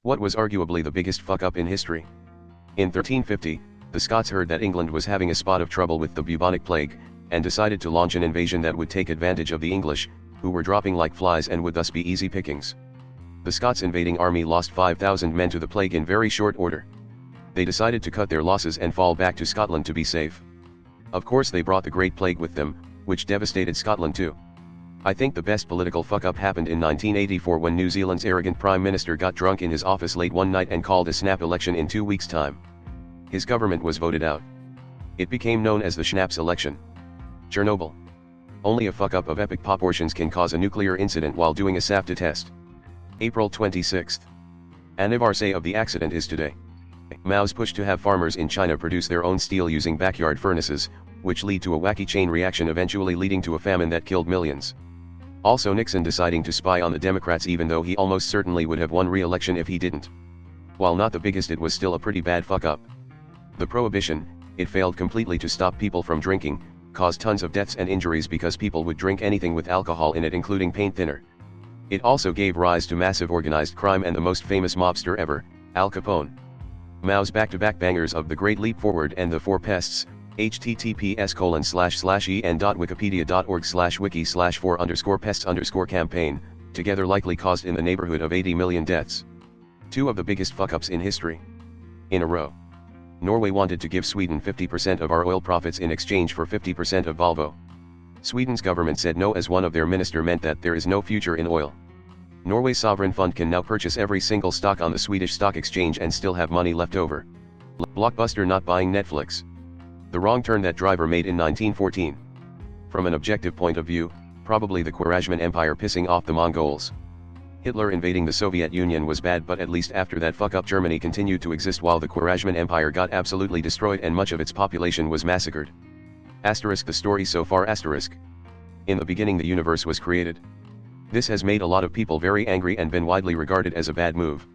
What was arguably the biggest fuck-up in history? In 1350, the Scots heard that England was having a spot of trouble with the bubonic plague, and decided to launch an invasion that would take advantage of the English, who were dropping like flies and would thus be easy pickings. The Scots' invading army lost 5,000 men to the plague in very short order. They decided to cut their losses and fall back to Scotland to be safe. Of course they brought the Great Plague with them, which devastated Scotland too. I think the best political fuck-up happened in 1984 when New Zealand's arrogant Prime Minister got drunk in his office late one night and called a snap election in 2 weeks' time. His government was voted out. It became known as the Schnapps election. Chernobyl. Only a fuck-up of epic proportions can cause a nuclear incident while doing a SAFTA test. April 26th. Anniversary of the accident is today. Mao's push to have farmers in China produce their own steel using backyard furnaces, which lead to a wacky chain reaction eventually leading to a famine that killed millions. Also Nixon deciding to spy on the Democrats even though he almost certainly would have won re-election if he didn't. While not the biggest, it was still a pretty bad fuck-up. The Prohibition, it failed completely to stop people from drinking, caused tons of deaths and injuries because people would drink anything with alcohol in it including paint thinner. It also gave rise to massive organized crime and the most famous mobster ever, Al Capone. Mao's back-to-back bangers of The Great Leap Forward and The Four Pests, https://en.wikipedia.org/wiki/4_pests_campaign, together likely caused in the neighborhood of 80 million deaths. Two of the biggest fuck-ups in history. In a row. Norway wanted to give Sweden 50% of our oil profits in exchange for 50% of Volvo. Sweden's government said no as one of their minister meant that there is no future in oil. Norway's sovereign fund can now purchase every single stock on the Swedish stock exchange and still have money left over. Blockbuster not buying Netflix. The wrong turn that driver made in 1914. From an objective point of view, probably the Khwarezmian Empire pissing off the Mongols. Hitler invading the Soviet Union was bad, but at least after that fuck-up Germany continued to exist while the Khwarezmian Empire got absolutely destroyed and much of its population was massacred. Asterisk the story so far asterisk. In the beginning the universe was created. This has made a lot of people very angry and been widely regarded as a bad move.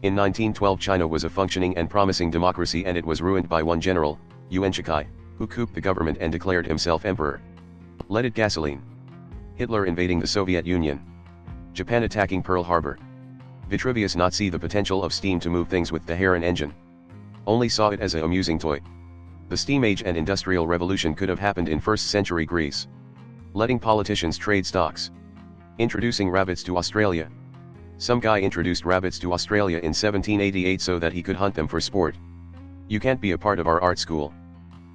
In 1912 China was a functioning and promising democracy and it was ruined by one general, Yuan Shikai, who couped the government and declared himself emperor. Leaded gasoline. Hitler invading the Soviet Union. Japan attacking Pearl Harbor. Vitruvius not see the potential of steam to move things with the Heron engine. Only saw it as an amusing toy. The steam age and industrial revolution could have happened in 1st century Greece. Letting politicians trade stocks. Introducing rabbits to Australia. Some guy introduced rabbits to Australia in 1788 so that he could hunt them for sport. You can't be a part of our art school.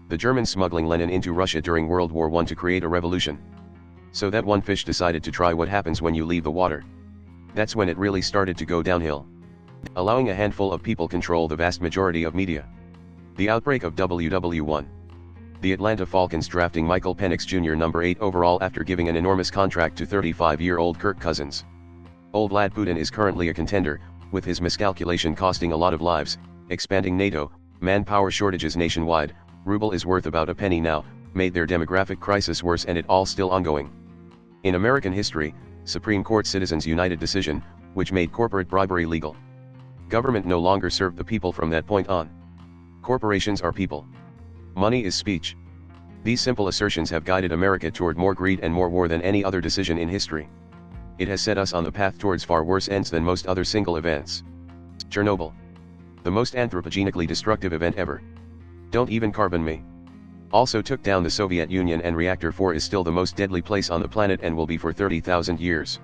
The Germans smuggling Lenin into Russia during World War I to create a revolution. So that one fish decided to try what happens when you leave the water. That's when it really started to go downhill. Allowing a handful of people control the vast majority of media. The outbreak of WW1. The Atlanta Falcons drafting Michael Penix Jr. number 8 overall after giving an enormous contract to 35-year-old Kirk Cousins. Old lad Putin is currently a contender, with his miscalculation costing a lot of lives, expanding NATO, manpower shortages nationwide, ruble is worth about a penny now, made their demographic crisis worse and it all still ongoing. In American history, Supreme Court Citizens United decision, which made corporate bribery legal. Government no longer served the people from that point on. Corporations are people. Money is speech. These simple assertions have guided America toward more greed and more war than any other decision in history. It has set us on the path towards far worse ends than most other single events. Chernobyl. The most anthropogenically destructive event ever. Don't even carbon me. Also took down the Soviet Union, and Reactor 4 is still the most deadly place on the planet and will be for 30,000 years.